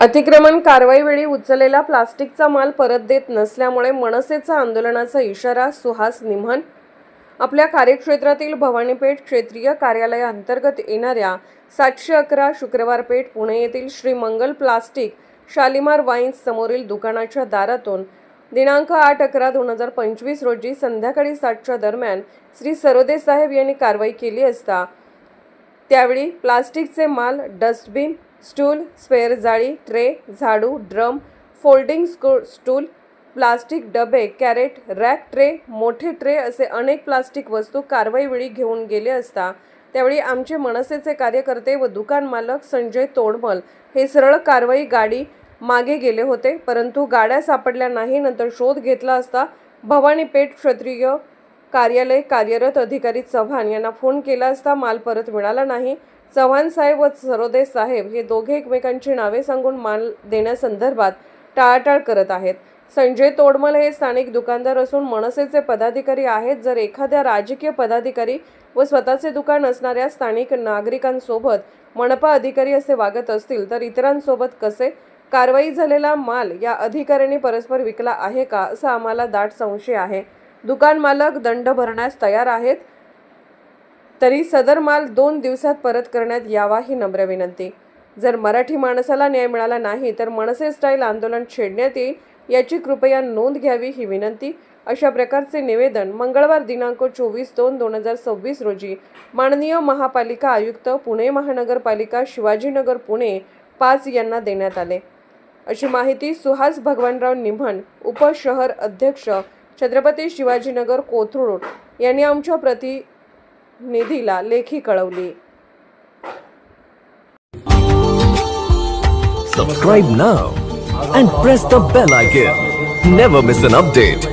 अतिक्रमण कारवाईवेळी उचललेला प्लास्टिकचा माल परत देत नसल्यामुळे मनसेचा आंदोलनाचा इशारा सुहास निमण। आपल्या कार्यक्षेत्रातील भवानीपेठ क्षेत्रीय कार्यालयाअंतर्गत येणाऱ्या 711 शुक्रवार पेठ पुणे येथील श्री मंगल प्लास्टिक शालिमार वाईन्स समोरील दुकानाच्या दारातून दिनांक 8/11/2025 रोजी संध्याकाळी 7च्या दरम्यान श्री सरोदे साहेब यांनी कारवाई केली असता त्यावेळी प्लास्टिकचे माल डस्टबिन, स्टूल, स्पेअर जाळी, ट्रे, झाडू, ड्रम, फोल्डिंग स्टूल, प्लास्टिक डबे, कॅरेट, रॅक ट्रे, मोठे ट्रे असे अनेक प्लास्टिक वस्तू कारवाईवेळी घेऊन गेले असता त्यावेळी आमचे मनसेचे कार्यकर्ते व दुकान मालक संजय तोडमल हे सरळ कारवाई गाडी मागे गेले होते, परंतु गाड्या सापडल्या नाही। नंतर शोध घेतला असता भवानीपेठ क्षेत्रीय कार्यालय कार्यरत अधिकारी चव्हाण यांना फोन केला असता माल परत मिळाला नाही। चव्हाण साहेब व सरोदे साहेब हे दोघे एकमेकांची नावे सांगून माल देण्यासंदर्भात टाळाटाळ करत आहेत। संजय तोडमल हे स्थानिक दुकानदार असून मनसेचे पदाधिकारी आहेत। जर एखाद्या राजकीय पदाधिकारी व स्वतःचे दुकान असणाऱ्या स्थानिक नागरिकांसोबत मनपा अधिकारी असे वागत असतील तर इतरांसोबत कसे? कारवाई झालेला माल या अधिकाऱ्यांनी परस्पर विकला आहे का असा आम्हाला दाट संशय आहे। दुकान मालक दंड भरण्यास तयार आहेत, तरी सदर माल 2 दिवसात परत करण्यात यावा ही नम्र विनंती। जर मराठी माणसाला न्याय मिळाला नाही तर मनसे स्टाईल आंदोलन छेडण्यात येईल याची कृपया नोंद घ्यावी ही विनंती। अशा प्रकारचे निवेदन मंगळवार दिनांक 24/2/2026 रोजी माननीय महापालिका आयुक्त पुणे महानगरपालिका शिवाजीनगर पुणे 5 यांना देण्यात आले, अशी माहिती सुहास भगवानराव निमण उपशहर अध्यक्ष छत्रपती शिवाजीनगर कोथरूड यांनी आमच्या प्रतिनिधीला लेखी कळवली। Subscribe now and press the bell icon. Never miss an update.